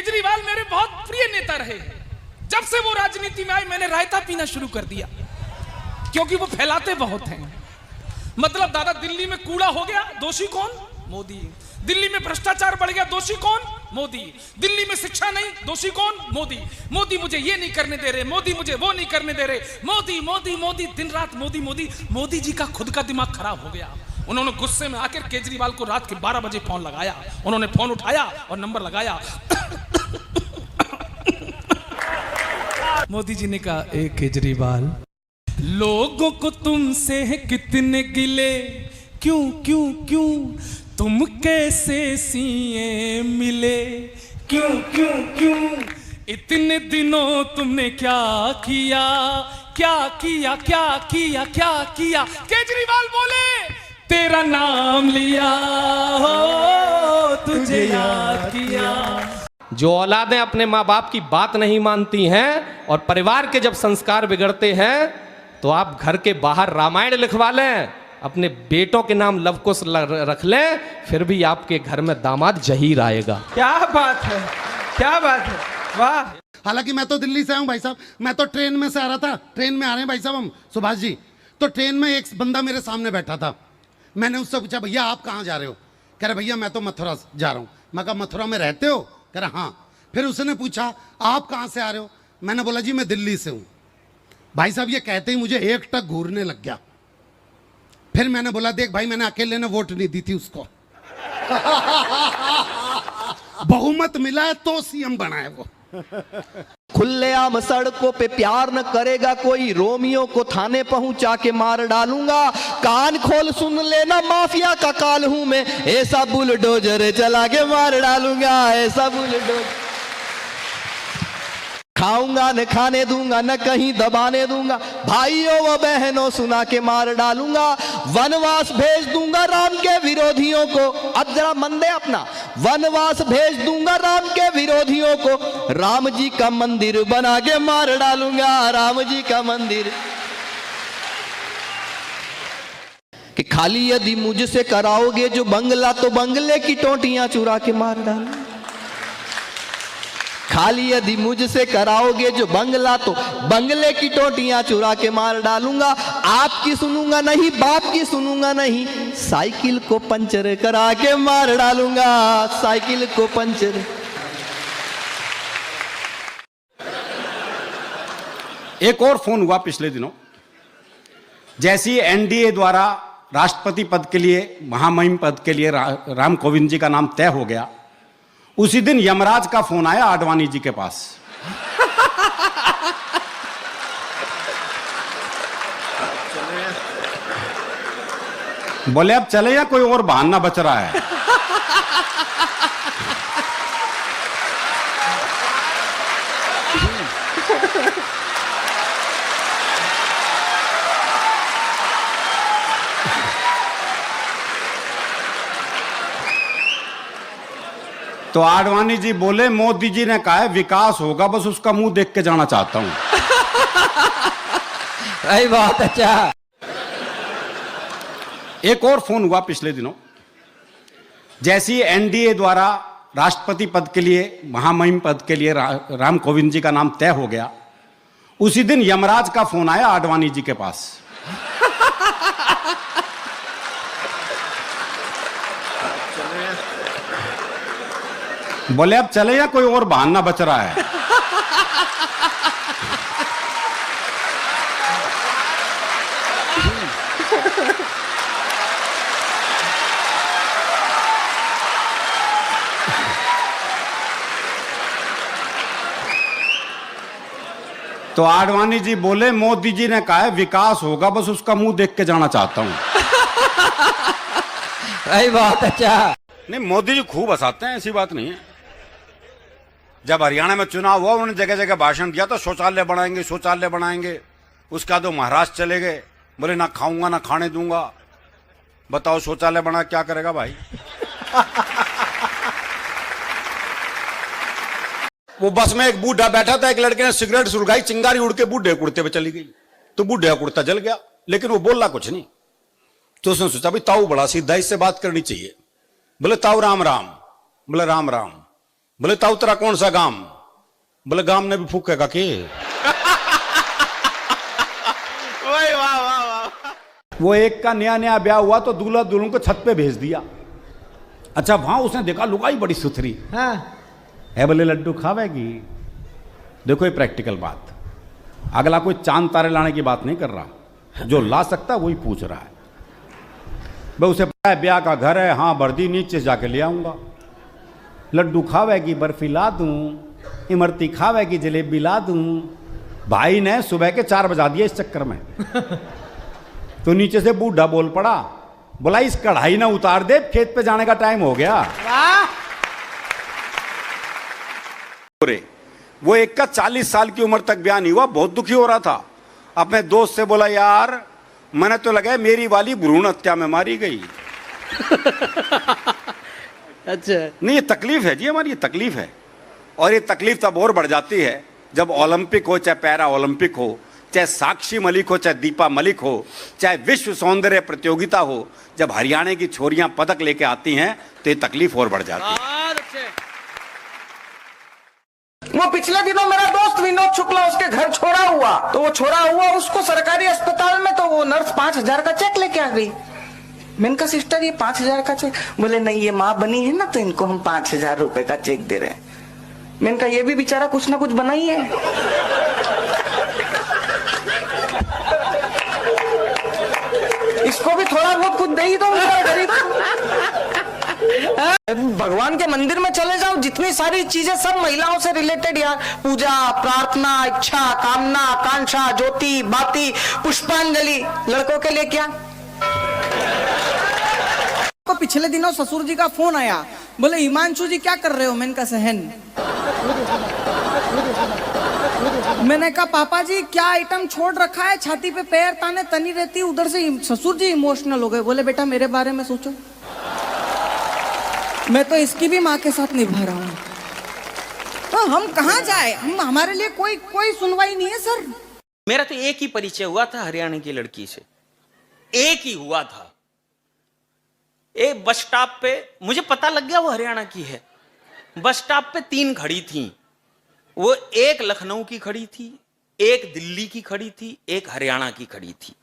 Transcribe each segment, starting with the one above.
केजरीवाल मेरे बहुत प्रिय नेता रहे। जब से वो राजनीति में आए मैंने रायता पीना शुरू कर दिया, क्योंकि वो फैलाते बहुत हैं। मतलब दादा, दिल्ली में कूड़ा हो गया, दोषी कौन? मोदी। दिल्ली में भ्रष्टाचार बढ़ गया, दोषी कौन? मोदी। दिल्ली में शिक्षा नहीं, दोषी कौन? मोदी। मोदी मुझे ये नहीं करने दे रहे, मोदी मुझे वो नहीं करने दे रहे, मोदी मोदी मोदी, दिन रात मोदी मोदी। मोदी जी का खुद का दिमाग खराब हो गया। उन्होंने गुस्से में आकर केजरीवाल को रात के 12 बजे फोन लगाया। उन्होंने फोन उठाया और नंबर लगाया। मोदी जी ने कहा, ए केजरीवाल, लोगों को तुमसे है कितने गिले, क्यों क्यों क्यों, तुम कैसे सीएम मिले, क्यों क्यों क्यों, इतने दिनों तुमने क्या किया, क्या किया क्या किया क्या किया। केजरीवाल बोले, तेरा नाम लिया हो, तुझे याद किया। जो औलादें अपने माँ बाप की बात नहीं मानती हैं और परिवार के जब संस्कार बिगड़ते हैं तो आप घर के बाहर रामायण लिखवा लें, अपने बेटों के नाम लव कुश रख लें, फिर भी आपके घर में दामाद जहीर आएगा। क्या बात है, क्या बात है, वाह। हालांकि मैं तो दिल्ली से हूं भाई साहब, मैं तो ट्रेन में से आ रहा था। ट्रेन में आ रहे हैं भाई साहब हम, सुभाष जी। तो ट्रेन में एक बंदा मेरे सामने बैठा था। मैंने उससे पूछा, भैया आप कहाँ जा रहे हो? कह रहे, भैया मैं तो मथुरा जा रहा हूँ। मैं कहा, मथुरा में रहते हो? कह रहा, हाँ। फिर उसने पूछा, आप कहाँ से आ रहे हो? मैंने बोला, जी मैं दिल्ली से हूँ। भाई साहब ये कहते ही मुझे एक टक घूरने लग गया। फिर मैंने बोला, देख भाई, मैंने अकेले ने वोट नहीं दी थी उसको। बहुमत मिला है तो सीएम बना है वो। खुलेआम सड़कों पे प्यार न करेगा कोई, रोमियो को थाने पहुंचा के मार डालूंगा। कान खोल सुन लेना, माफिया का काल हूं मैं, ऐसा बुलडोजर चला के मार डालूंगा, ऐसा बुलडोजर। खाऊंगा न खाने दूंगा, न कहीं दबाने दूंगा, भाइयों व बहनों सुना के मार डालूंगा। वनवास भेज दूंगा राम के विरोधियों को, अब जरा मन दे अपना, वनवास भेज दूंगा राम के विरोधियों को, राम जी का मंदिर बना के मार डालूंगा, राम जी का मंदिर। कि खाली यदि मुझसे कराओगे जो बंगला, तो बंगले की टोटियां चुरा के मार डालूंगा। खाली यदि मुझसे कराओगे जो बंगला, तो बंगले की टोटियां चुरा के मार डालूंगा। आपकी सुनूंगा नहीं, बाप की सुनूंगा नहीं, साइकिल को पंचर करा के मार डालूंगा, साइकिल को पंचर। एक और फोन हुआ पिछले दिनों। जैसे ही एनडीए द्वारा राष्ट्रपति पद के लिए, महामहिम पद के लिए राम कोविंद जी का नाम तय हो गया, उसी दिन यमराज का फोन आया आडवाणी जी के पास। बोले अब चले या कोई और बहाना बच रहा है? तो आडवाणी जी बोले, मोदी जी ने कहा है विकास होगा, बस उसका मुंह देख के जाना चाहता हूं। सही बात, अच्छा। एक और फोन हुआ पिछले दिनों। जैसे ही एनडीए द्वारा राष्ट्रपति पद के लिए, महामहिम पद के लिए राम कोविंद जी का नाम तय हो गया, उसी दिन यमराज का फोन आया आडवाणी जी के पास। बोले अब चले या कोई और बहाना बच रहा है? तो आडवाणी जी बोले, मोदी जी ने कहा है विकास होगा, बस उसका मुंह देख के जाना चाहता हूं। सही बात, अच्छा। नहीं, मोदी जी खूब हंसाते हैं, ऐसी बात नहीं है। जब हरियाणा में चुनाव हुआ, उन्होंने जगह जगह भाषण दिया था, शौचालय बनाएंगे, शौचालय बनाएंगे। उसका तो महाराष्ट्र चले गए, बोले ना खाऊंगा ना खाने दूंगा। बताओ शौचालय बना क्या करेगा भाई? वो बस में एक बूढ़ा बैठा था, एक लड़के ने सिगरेट सुलगाई, चिंगारी उड़ के बूढ़े कुड़ते पे चली गई, तो बूढ़े का कुर्ता जल गया, लेकिन वो बोला कुछ नहीं। तो उसने सोचा, भाई ताऊ बड़ा सीधा, इससे बात करनी चाहिए। बोले ताऊ राम राम। बोले राम राम। बोले ताऊ तेरा कौन सा गांव? बोले गांव ने भी फूकेगा कि? वो एक का नया नया ब्याह हुआ तो दूल्हा दुल्हन को छत पे भेज दिया। अच्छा वहां उसने देखा लुगाई बड़ी सुथरी है, बोले लड्डू खावेगी? देखो ये प्रैक्टिकल बात, अगला कोई चांद तारे लाने की बात नहीं कर रहा, जो ला सकता है वही पूछ रहा है। भाई उसे पता है ब्याह का घर है, हाँ वर्दी नीचे जाके ले आऊंगा। लड्डू खावेगी बर्फी ला दूं, इमरती खावेगी जलेबी ला दूं। भाई ने सुबह के 4 बजा दिए इस चक्कर में। तो नीचे से बूढ़ा बोल पड़ा, बोला इस कढ़ाई ना उतार दे, खेत पे जाने का टाइम हो गया। वो एक का 40 साल की उम्र तक ब्याह नहीं हुआ, बहुत दुखी हो रहा था। अपने दोस्त से बोला यार मैंने तो लगा मेरी वाली भ्रूण हत्या में मारी गई। अच्छा नहीं ये तकलीफ है जी, हमारी ये तकलीफ है। और ये तकलीफ तब और बढ़ जाती है जब ओलंपिक हो, चाहे पैरा ओलंपिक हो, चाहे साक्षी मलिक हो, चाहे दीपा मलिक हो, चाहे विश्व सौंदर्य प्रतियोगिता हो, जब हरियाणा की छोरियां पदक लेके आती हैं तो ये तकलीफ और बढ़ जाती है। वो पिछले दिनों मेरा दोस्त विनोद शुक्ला उसके घर छोड़ा हुआ, तो वो छोड़ा हुआ उसको सरकारी अस्पताल में, तो वो नर्स 5,000 का चेक लेके आ गई। मैंने कहा सिस्टर ये 5,000 का चेक? बोले नहीं ये माँ बनी है ना तो इनको हम 5,000 रुपए का चेक दे रहे हैं। मैंने कहा ये भी बेचारा कुछ ना कुछ बना ही है। इसको भी थोड़ा बहुत कुछ दे ही दो, भगवान के मंदिर में चले जाओ, जितनी सारी चीजें सब महिलाओं से रिलेटेड यार, पूजा प्रार्थना इच्छा कामना आकांक्षा ज्योति बाती पुष्पांजलि। लड़कों के लिए क्या? को पिछले दिनों ससुर जी का फोन आया, बोले हिमांशु जी क्या कर रहे हो? मैंने कहा सहन। मैंने कहा पापा जी क्या आइटम छोड़ रखा है, छाती पे पैर ताने तनी रहती। उधर से ससुर जी इमोशनल हो गए, बोले बेटा मेरे बारे में सोचो, मैं तो इसकी भी माँ के साथ निभा रहा हूँ। तो हम कहाँ जाए, हमारे लिए कोई सुनवाई नहीं है सर। मेरा तो एक ही परिचय हुआ था हरियाणा की लड़की से, एक ही हुआ था। एक बस स्टॉप पे मुझे पता लग गया वो हरियाणा की है। बस स्टॉप पे 3 खड़ी थी, वो एक लखनऊ की खड़ी थी, एक दिल्ली की खड़ी थी, एक हरियाणा की खड़ी थी।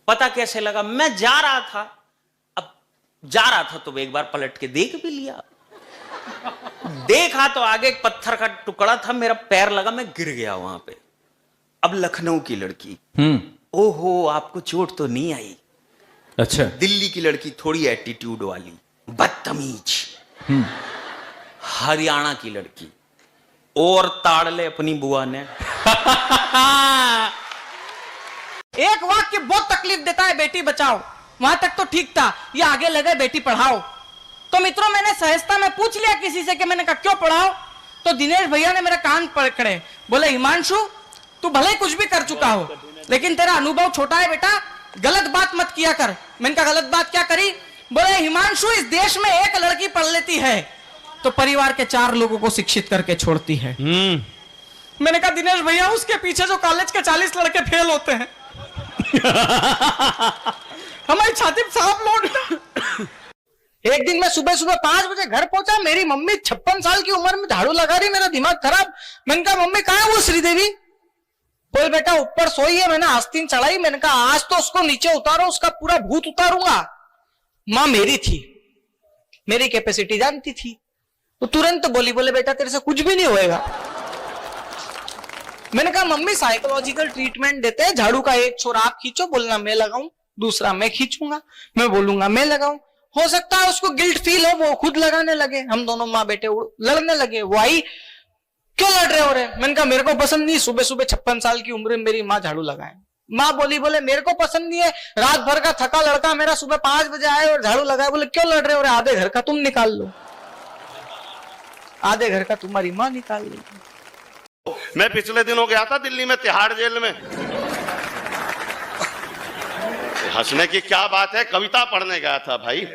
पता कैसे लगा? मैं जा रहा था, अब जा रहा था तो एक बार पलट के देख भी लिया। देखा तो आगे एक पत्थर का टुकड़ा था, मेरा पैर लगा, मैं गिर गया वहां पे। अब लखनऊ की लड़की, ओहो आपको चोट तो नहीं आई? अच्छा। दिल्ली की लड़की थोड़ी एटीट्यूड वाली, बदतमीज। हरियाणा की लड़की और ताड़ ले अपनी बुआ ने। एक वाक्य बहुत तकलीफ देता है, बेटी बचाओ, वहां तक तो ठीक था, ये आगे लगे बेटी पढ़ाओ। तो मित्रों मैंने सहजता में पूछ लिया किसी से कि मैंने कहा क्यों पढ़ाओ? तो दिनेश भैया ने मेरे कान पकड़े, बोले हिमांशु तू भले ही कुछ भी कर चुका हो लेकिन तेरा अनुभव छोटा है बेटा, गलत बात मत किया कर। मैंने कहा गलत बात क्या करी? बोले हिमांशु इस देश में एक लड़की पढ़ लेती है तो परिवार के 4 लोगों को शिक्षित करके छोड़ती है। मैंने कहा दिनेश भैया उसके पीछे जो कॉलेज के 40 लड़के फेल होते हैं हमारी छाती सांप लौट। एक दिन मैं सुबह सुबह 5 बजे घर पहुंचा, मेरी मम्मी 56 साल की उम्र में झाड़ू लगा रही, मेरा दिमाग खराब। मैंने कहा मम्मी कहाँ है वो श्रीदेवी? बोल बेटा ऊपर सोई है, मैंने आस्तीन चढ़ाई। मैंने कहा आज तो उसको नीचे उतारो, उसका पूरा भूत उतारूंगा। माँ मेरी थी, मेरी कैपेसिटी जानती थी, वो तुरंत बोली, बोले बेटा तेरे से कुछ भी नहीं होएगा। मैंने कहा मम्मी साइकोलॉजिकल ट्रीटमेंट देते हैं, झाड़ू का एक छोर आप खींचो, बोलना मैं लगाऊं, दूसरा मैं खींचूंगा, मैं बोलूंगा मैं लगाऊं। हो सकता है उसको गिल्ट फील हो, वो खुद लगाने लगे। हम दोनों माँ बेटे लड़ने लगे। वो आई, क्यों लड़ रहे हो रहे? मैंने कहा मेरे को पसंद नहीं, सुबह सुबह 56 साल की उम्र में मेरी माँ झाड़ू लगाए। माँ बोली, बोले मेरे को पसंद नहीं है, रात भर का थका लड़का मेरा सुबह 5 बजे आए और झाड़ू लगाए। बोले क्यों लड़ रहे हो? आधे घर का तुम निकाल लो, आधे घर का तुम्हारी माँ निकाल लो। मैं पिछले दिनों गया था दिल्ली में तिहाड़ जेल में। हंसने की क्या बात है, कविता पढ़ने गया था भाई।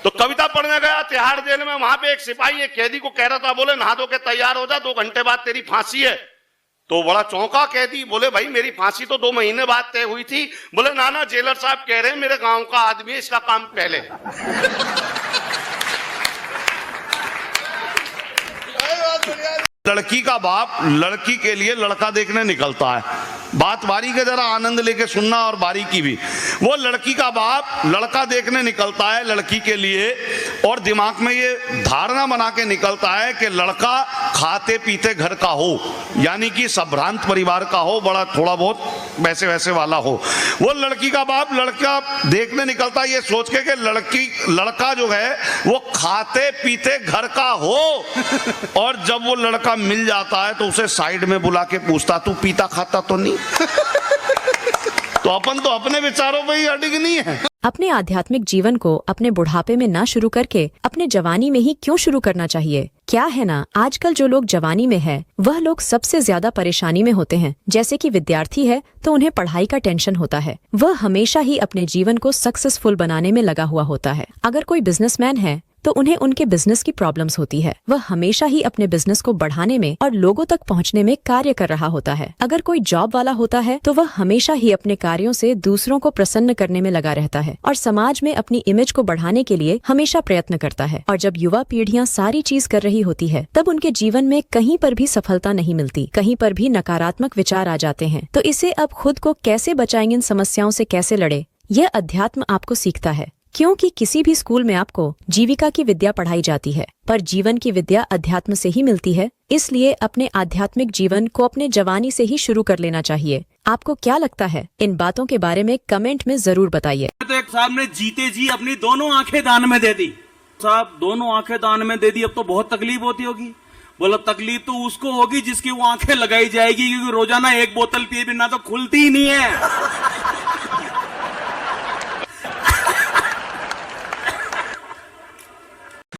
तो कविता पढ़ने गया तिहाड़ जेल में, वहां पे एक सिपाही एक कैदी को कह रहा था, बोले नहा धो के तैयार हो जा, 2 घंटे बाद तेरी फांसी है। तो बड़ा चौंका कैदी, बोले भाई मेरी फांसी तो 2 महीने बाद तय हुई थी। बोले ना जेलर साहब कह रहे हैं मेरे गांव का आदमी है, इसका काम पहले। लड़की का बाप लड़की के लिए लड़का देखने निकलता है। बात बारी के जरा आनंद लेके सुनना और बारीकी भी। वो लड़की का बाप लड़का देखने निकलता है लड़की के लिए, और दिमाग में ये धारणा बना के निकलता है कि लड़का खाते पीते घर का हो, यानी कि संभ्रांत परिवार का हो, बड़ा थोड़ा बहुत वैसे वैसे वाला हो। वो लड़की का बाप लड़का देखने निकलता है ये सोच के कि लड़का जो है वो खाते पीते घर का हो, और जब वो लड़का मिल जाता है तो उसे साइड में बुला के पूछता तू पीता खाता तो नहीं? तो अपन तो अपने विचारों पे ही अडिग नहीं है। अपने आध्यात्मिक जीवन को अपने बुढ़ापे में ना शुरू करके अपने जवानी में ही क्यों शुरू करना चाहिए? क्या है ना, आजकल जो लोग जवानी में है वह लोग सबसे ज्यादा परेशानी में होते हैं। जैसे कि विद्यार्थी है तो उन्हें पढ़ाई का टेंशन होता है, वह हमेशा ही अपने जीवन को सक्सेसफुल बनाने में लगा हुआ होता है। अगर कोई बिजनेसमैन है तो उन्हें उनके बिजनेस की प्रॉब्लम्स होती है, वह हमेशा ही अपने बिजनेस को बढ़ाने में और लोगों तक पहुंचने में कार्य कर रहा होता है। अगर कोई जॉब वाला होता है तो वह हमेशा ही अपने कार्यों से दूसरों को प्रसन्न करने में लगा रहता है और समाज में अपनी इमेज को बढ़ाने के लिए हमेशा प्रयत्न करता है। और जब युवा पीढ़ियां सारी चीज कर रही होती है तब उनके जीवन में कहीं पर भी सफलता नहीं मिलती, कहीं पर भी नकारात्मक विचार आ जाते हैं। तो इसे अब खुद को कैसे बचाएंगे, इन समस्याओं से कैसे लड़े, यह अध्यात्म आपको सीखता है। क्योंकि किसी भी स्कूल में आपको जीविका की विद्या पढ़ाई जाती है, पर जीवन की विद्या अध्यात्म से ही मिलती है। इसलिए अपने आध्यात्मिक जीवन को अपने जवानी से ही शुरू कर लेना चाहिए। आपको क्या लगता है? इन बातों के बारे में कमेंट में जरूर बताइए। तो एक साहब ने जीते जी अपनी दोनों आंखें दान में दे दी। साहब दोनों आंखें दान में दे दी, अब तो बहुत तकलीफ होती होगी। बोला तकलीफ तो उसको होगी जिसकी वो आंखें लगाई जाएगी, क्योंकि रोजाना एक बोतल पिए बिना तो खुलती ही नहीं है।